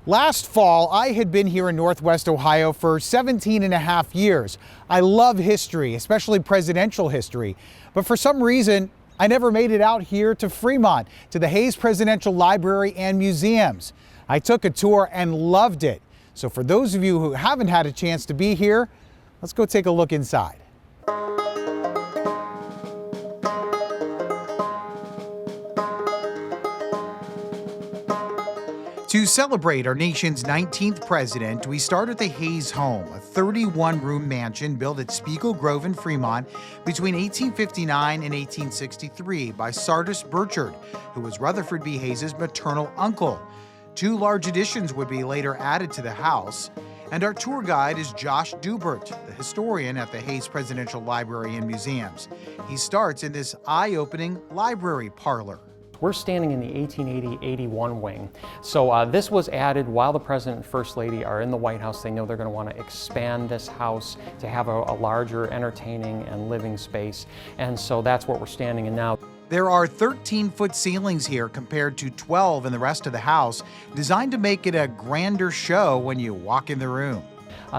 Last fall, I had been here in Northwest Ohio for 17 and a half years. I love history, especially presidential history. But for some reason, I never made it out here to Fremont, to the Hayes Presidential Library and Museums. I took a tour and loved it. So for those of you who haven't had a chance to be here, let's go take a look inside. To celebrate our nation's 19th president, we start at the Hayes home, a 31-room mansion built at Spiegel Grove in Fremont between 1859 and 1863 by Sardis Burchard, who was Rutherford B. Hayes' maternal uncle. 2 large additions would be later added to the house. And our tour guide is Josh Dubert, the historian at the Hayes Presidential Library and Museums. He starts in this eye-opening library parlor. We're standing in the 1880-81 wing. So this was added while the President and First Lady are in the White House. They know they're going to want to expand this house to have a larger entertaining and living space. And so that's what we're standing in now. There are 13-foot ceilings here compared to 12 in the rest of the house, designed to make it a grander show when you walk in the room.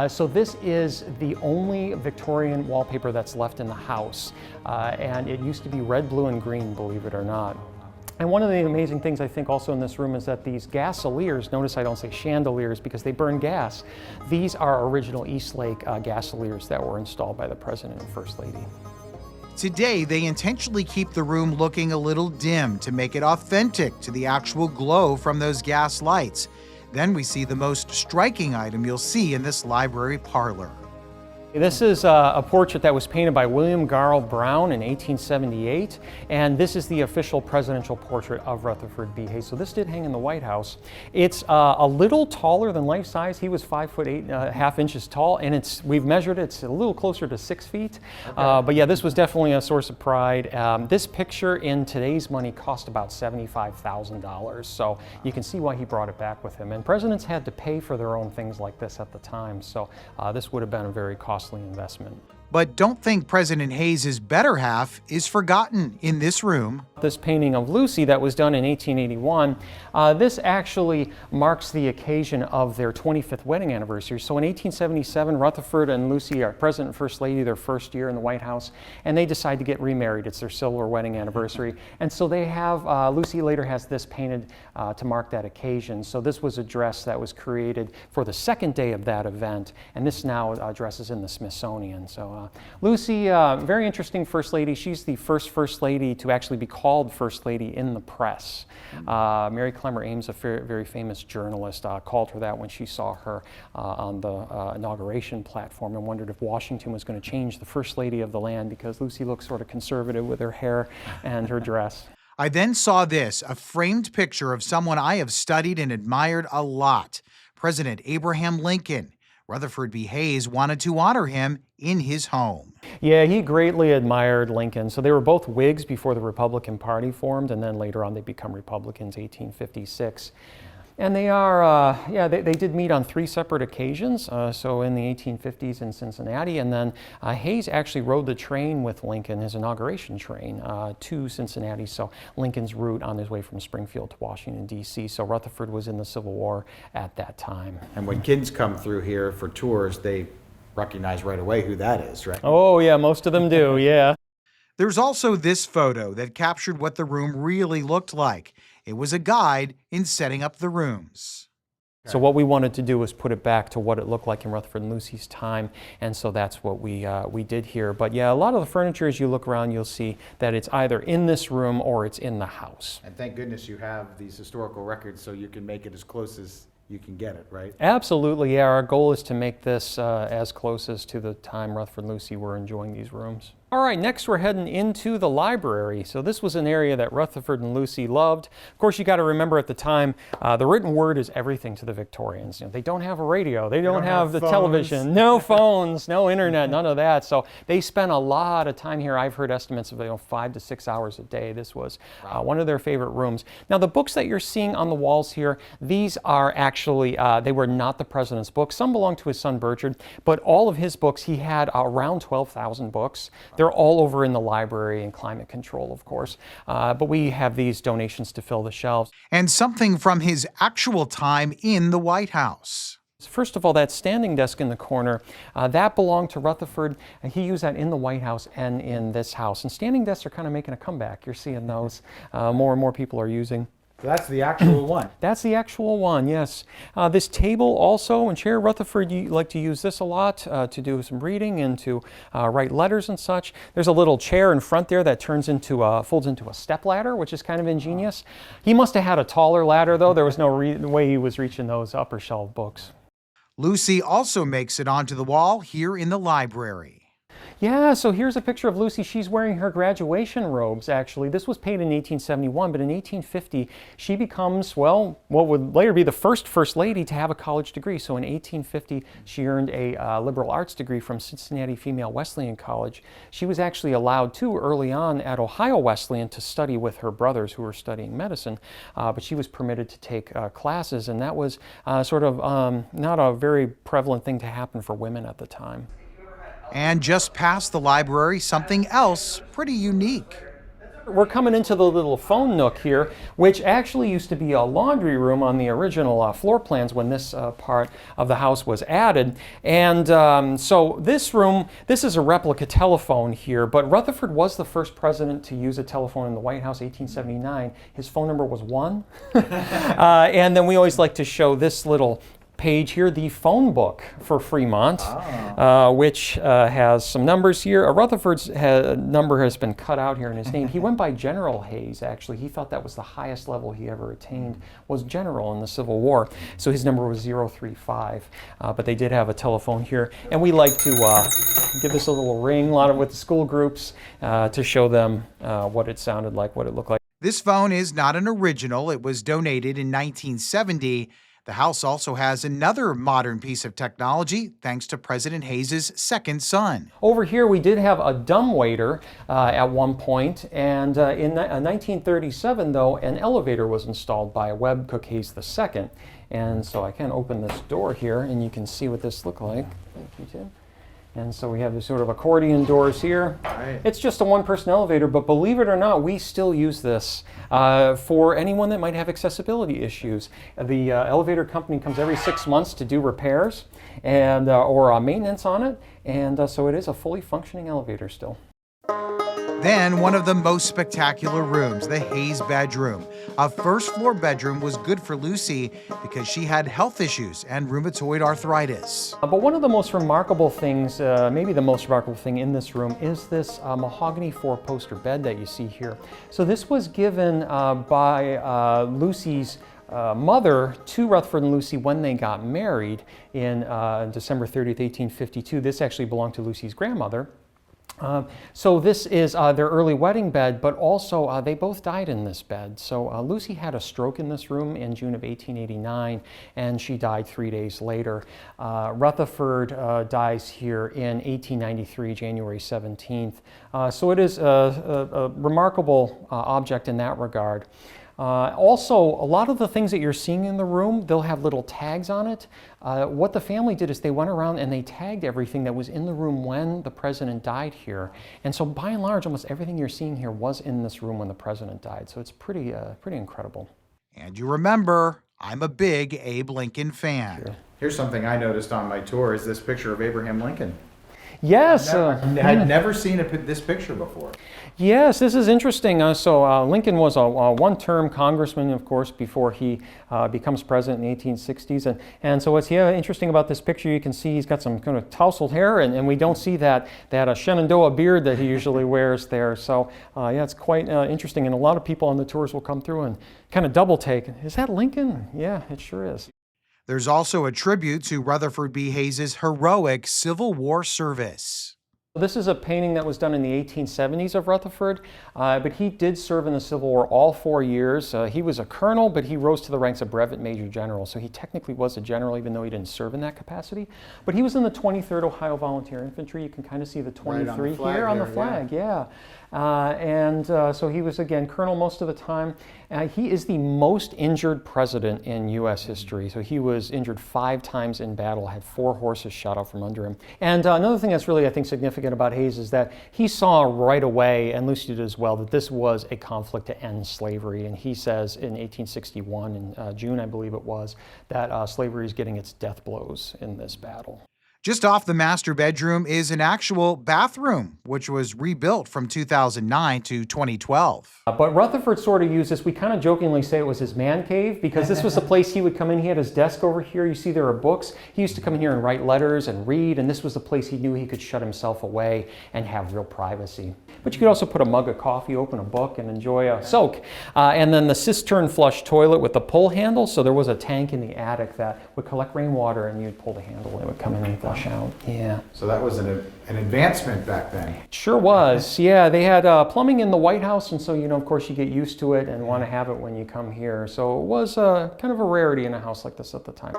So this is the only Victorian wallpaper that's left in the house. And it used to be red, blue, and green, believe it or not. And one of the amazing things I think also in this room is that these gasoliers, notice I don't say chandeliers because they burn gas, these are original Eastlake gasoliers that were installed by the President and First Lady. Today, they intentionally keep the room looking a little dim to make it authentic to the actual glow from those gas lights. Then we see the most striking item you'll see in this library parlor. This is a portrait that was painted by William Garl Brown in 1878, and this is the official presidential portrait of Rutherford B. Hayes. So this did hang in the White House. It's a little taller than life size. He was 5'8.5" inches tall, and we've measured it. It's a little closer to 6 feet. Okay. But yeah, this was definitely a source of pride. This picture in today's money cost about $75,000, so you can see why he brought it back with him. And presidents had to pay for their own things like this at the time, so this would have been a very costly investment. But don't think President Hayes' better half is forgotten in this room. This painting of Lucy that was done in 1881, this actually marks the occasion of their 25th wedding anniversary. So in 1877, Rutherford and Lucy are President and First Lady, their first year in the White House, and they decide to get remarried. It's their silver wedding anniversary. And so they have, Lucy later has this painted to mark that occasion. So this was a dress that was created for the second day of that event, and this now dresses in the Smithsonian. So Lucy, very interesting First Lady. She's the first Lady to actually be called First Lady in the press. Mary Clemmer Ames, a very famous journalist, called her that when she saw her on the inauguration platform and wondered if Washington was going to change the First Lady of the land because Lucy looks sort of conservative with her hair and her dress. I then saw this, a framed picture of someone I have studied and admired a lot, President Abraham Lincoln. Rutherford B. Hayes wanted to honor him in his home. Yeah, he greatly admired Lincoln. So they were both Whigs before the Republican Party formed, and then later on they become Republicans, 1856. And they are, they did meet on 3 separate occasions, so in the 1850s in Cincinnati, and then Hayes actually rode the train with Lincoln, his inauguration train, to Cincinnati, so Lincoln's route on his way from Springfield to Washington, D.C., so Rutherford was in the Civil War at that time. And when kids come through here for tours, they recognize right away who that is, right? Oh yeah, most of them do, yeah. There's also this photo that captured what the room really looked like. It was a guide in setting up the rooms. So what we wanted to do was put it back to what it looked like in Rutherford and Lucy's time, and so that's what we did here. But yeah, a lot of the furniture, as you look around, you'll see that it's either in this room or it's in the house. And thank goodness you have these historical records so you can make it as close as you can get it, right? Absolutely, yeah. Our goal is to make this as close as to the time Rutherford and Lucy were enjoying these rooms. All right, next we're heading into the library. So this was an area that Rutherford and Lucy loved. Of course, you got to remember at the time, the written word is everything to the Victorians. You know, they don't have a radio, they don't have the television, no phones, no internet, none of that. So they spent a lot of time here. I've heard estimates of 5 to 6 hours a day. This was one of their favorite rooms. Now, the books that you're seeing on the walls here, these are actually, they were not the president's books. Some belonged to his son Burchard, but all of his books, he had around 12,000 books. They're all over in the library and climate control, of course. But we have these donations to fill the shelves. And something from his actual time in the White House. First of all, that standing desk in the corner, that belonged to Rutherford. He used that in the White House and in this house. And standing desks are kind of making a comeback. You're seeing those. More and more people are using. So that's the actual one. That's the actual one, yes. This table also and chair, Rutherford like to use this a lot to do some reading and to write letters and such. There's a little chair in front there that turns into folds into a step ladder, which is kind of ingenious. He must have had a taller ladder, though. There was no way he was reaching those upper shelf books. Lucy also makes it onto the wall here in the library. Yeah, so here's a picture of Lucy. She's wearing her graduation robes, actually. This was painted in 1871, but in 1850, she becomes, well, what would later be the first lady to have a college degree. So in 1850, she earned a liberal arts degree from Cincinnati Female Wesleyan College. She was actually allowed to early on at Ohio Wesleyan to study with her brothers who were studying medicine, but she was permitted to take classes, and that was sort of not a very prevalent thing to happen for women at the time. And just past the library, something else pretty unique. We're coming into the little phone nook here, which actually used to be a laundry room on the original floor plans when this part of the house was added. And so this room, this is a replica telephone here, but Rutherford was the first president to use a telephone in the White House, 1879. His phone number was 1. And then we always like to show this little page here, the phone book for Fremont, which has some numbers here. Rutherford's number has been cut out here in his name. He went by General Hayes, actually. He thought that was the highest level he ever attained, was general in the Civil War. So his number was 035. But they did have a telephone here. And we like to give this a little ring, a lot of with the school groups, to show them what it sounded like, what it looked like. This phone is not an original. It was donated in 1970. The house also has another modern piece of technology, thanks to President Hayes' second son. Over here, we did have a dumbwaiter at one point, and in 1937, though, an elevator was installed by Webb Cook Hayes II. And so I can open this door here, and you can see what this looked like. Thank you, Tim. And so we have this sort of accordion doors here. Right. It's just a one-person elevator, but believe it or not, we still use this for anyone that might have accessibility issues. The elevator company comes every 6 months to do repairs and or maintenance on it, and so it is a fully functioning elevator still. Then one of the most spectacular rooms, the Hayes bedroom. A first-floor bedroom was good for Lucy because she had health issues and rheumatoid arthritis. But one of the most remarkable things, maybe the most remarkable thing in this room, is this mahogany 4-poster bed that you see here. So this was given by Lucy's mother to Rutherford and Lucy when they got married in December 30th, 1852. This actually belonged to Lucy's grandmother. So this is their early wedding bed, but also they both died in this bed. So Lucy had a stroke in this room in June of 1889, and she died 3 days later. Rutherford dies here in 1893, January 17th. So it is a remarkable object in that regard. Also, a lot of the things that you're seeing in the room, they'll have little tags on it. What the family did is they went around and they tagged everything that was in the room when the president died here. And so by and large, almost everything you're seeing here was in this room when the president died. So it's pretty incredible. And you remember, I'm a big Abe Lincoln fan. Sure. Here's something I noticed on my tour is this picture of Abraham Lincoln. Yes. I'd never seen this picture before. Yes, this is interesting. So Lincoln was a one-term congressman, of course, before he becomes president in the 1860s. And so what's interesting about this picture, you can see he's got some kind of tousled hair, and we don't see that Shenandoah beard that he usually wears there. So yeah, it's quite interesting. And a lot of people on the tours will come through and kind of double take. Is that Lincoln? Yeah, it sure is. There's also a tribute to Rutherford B. Hayes' heroic Civil War service. This is a painting that was done in the 1870s of Rutherford, but he did serve in the Civil War all 4 years. He was a colonel, but he rose to the ranks of brevet major general, so he technically was a general even though he didn't serve in that capacity. But he was in the 23rd Ohio Volunteer Infantry. You can kind of see the 23 right on the flag here on the there, flag, yeah. So he was, again, colonel most of the time. He is the most injured president in U.S. history. So he was injured 5 times in battle, had 4 horses shot out from under him. And another thing that's really, I think, significant about Hayes is that he saw right away, and Lucy did as well, that this was a conflict to end slavery. And he says in 1861, in June, I believe it was, that slavery is getting its death blows in this battle. Just off the master bedroom is an actual bathroom, which was rebuilt from 2009 to 2012. But Rutherford sort of used this, we kind of jokingly say it was his man cave, because this was the place he would come in. He had his desk over here. You see there are books. He used to come in here and write letters and read, and this was the place he knew he could shut himself away and have real privacy. But you could also put a mug of coffee, open a book, and enjoy a soak. And then the cistern flush toilet with the pull handle. So there was a tank in the attic that would collect rainwater, and you'd pull the handle and it would come in and flush out. Yeah. So that was an advancement back then. It sure was. Yeah, they had plumbing in the White House, and so, you know, of course, you get used to it and want to have it when you come here. So it was kind of a rarity in a house like this at the time.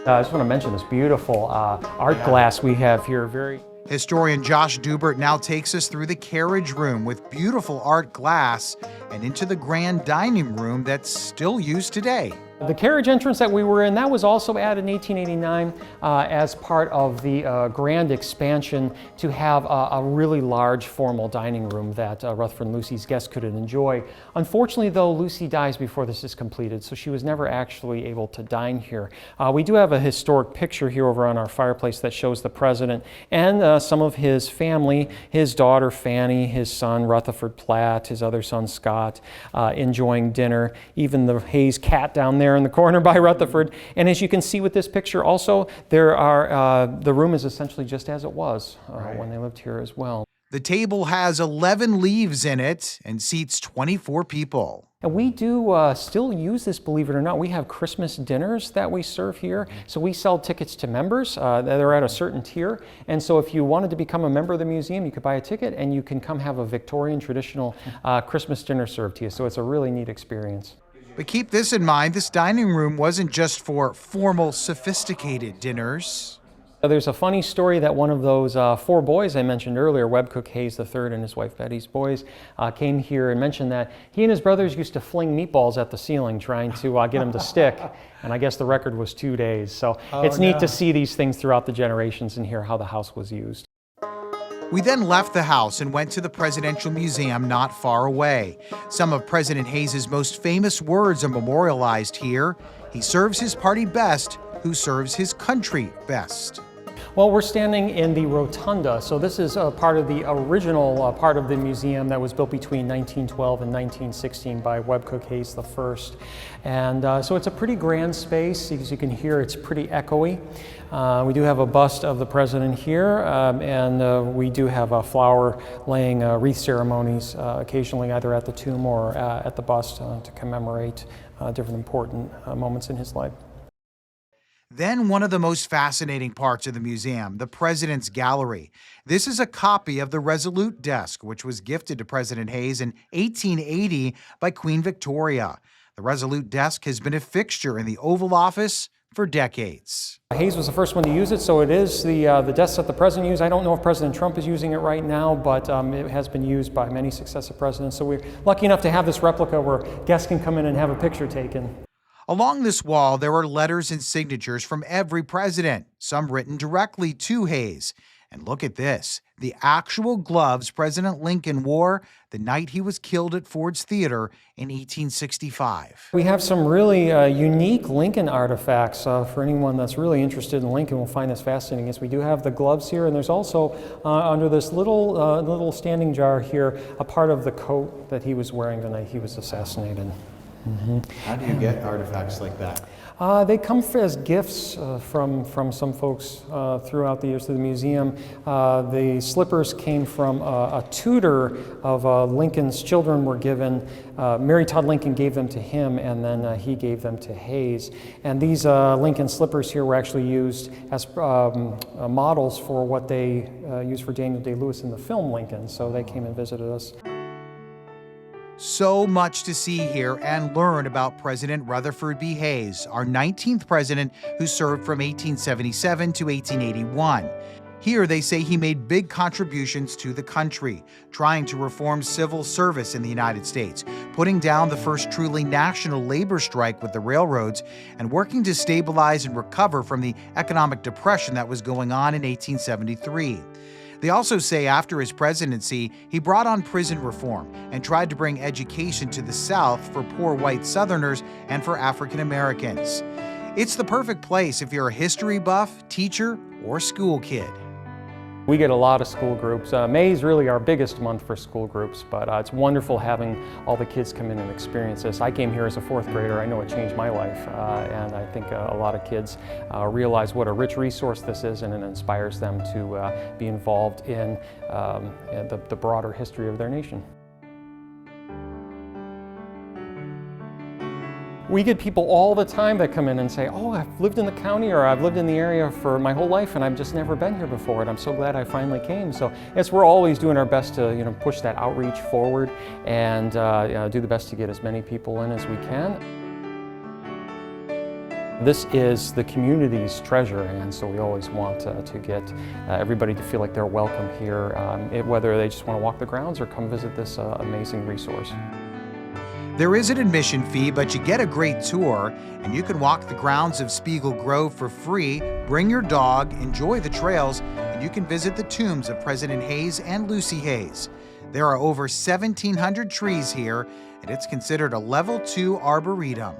I just want to mention this beautiful art glass we have here. Historian Josh Dubert now takes us through the carriage room with beautiful art glass and into the grand dining room that's still used today. The carriage entrance that we were in, that was also added in 1889 as part of the grand expansion to have a really large formal dining room that Rutherford and Lucy's guests could enjoy. Unfortunately, though, Lucy dies before this is completed, so she was never actually able to dine here. We do have a historic picture here over on our fireplace that shows the president and some of his family, his daughter Fanny, his son Rutherford Platt, his other son Scott, enjoying dinner, even the Hayes cat down there in the corner by Rutherford. And as you can see with this picture also, there are the room is essentially just as it was when they lived here as well. The table has 11 leaves in it and seats 24 people. And we do still use this, believe it or not. We have Christmas dinners that we serve here. So we sell tickets to members. They're at a certain tier. And so if you wanted to become a member of the museum, you could buy a ticket and you can come have a Victorian traditional Christmas dinner served to you. So it's a really neat experience. But keep this in mind, this dining room wasn't just for formal, sophisticated dinners. There's a funny story that one of those 4 boys I mentioned earlier, Webb Cook Hayes III and his wife Betty's boys, came here and mentioned that he and his brothers used to fling meatballs at the ceiling trying to get them to stick. And I guess the record was 2 days. So it's neat to see these things throughout the generations and hear how the house was used. We then left the house and went to the Presidential Museum not far away. Some of President Hayes' most famous words are memorialized here. He serves his party best, who serves his country best. Well, we're standing in the rotunda. So this is part of the original part of the museum that was built between 1912 and 1916 by Webb Cook Hayes I. And so it's a pretty grand space. As you can hear, it's pretty echoey. We do have a bust of the president here, and we do have flower laying wreath ceremonies occasionally either at the tomb or at the bust to commemorate different important moments in his life. Then one of the most fascinating parts of the museum, the President's Gallery. This is a copy of the Resolute Desk, which was gifted to President Hayes in 1880 by Queen Victoria. The Resolute Desk has been a fixture in the Oval Office for decades. Hayes was the first one to use it, so it is the desk that the president used. I don't know if President Trump is using it right now, but it has been used by many successive presidents. So we're lucky enough to have this replica where guests can come in and have a picture taken. Along this wall, there are letters and signatures from every president, some written directly to Hayes. And look at this, the actual gloves President Lincoln wore the night he was killed at Ford's Theater in 1865. We have some really unique Lincoln artifacts. For anyone that's really interested in Lincoln will find this fascinating. Yes, we do have the gloves here, and there's also under this little standing jar here a part of the coat that he was wearing the night he was assassinated. Mm-hmm. How do you get artifacts like that? They come as gifts from some folks throughout the years to the museum. The slippers came from a tutor of Lincoln's children were given. Mary Todd Lincoln gave them to him, and then he gave them to Hayes. And these Lincoln slippers here were actually used as models for what they used for Daniel Day-Lewis in the film Lincoln. So they came and visited us. So much to see here and learn about President Rutherford B. Hayes, our 19th president who served from 1877 to 1881. Here, they say he made big contributions to the country, trying to reform civil service in the United States, putting down the first truly national labor strike with the railroads, and working to stabilize and recover from the economic depression that was going on in 1873. They also say after his presidency, he brought on prison reform and tried to bring education to the South for poor white Southerners and for African Americans. It's the perfect place if you're a history buff, teacher, or school kid. We get a lot of school groups. May is really our biggest month for school groups, but it's wonderful having all the kids come in and experience this. I came here as a fourth grader. I know it changed my life, and I think a lot of kids realize what a rich resource this is, and it inspires them to be involved in the broader history of their nation. We get people all the time that come in and say, oh, I've lived in the county or I've lived in the area for my whole life and I've just never been here before, and I'm so glad I finally came. So yes, we're always doing our best to push that outreach forward and do the best to get as many people in as we can. This is the community's treasure, and so we always want to get everybody to feel like they're welcome here, whether they just want to walk the grounds or come visit this amazing resource. There is an admission fee, but you get a great tour, and you can walk the grounds of Spiegel Grove for free, bring your dog, enjoy the trails, and you can visit the tombs of President Hayes and Lucy Hayes. There are over 1,700 trees here, and it's considered a Level 2 arboretum.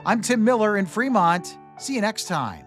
I'm Tim Miller in Fremont. See you next time.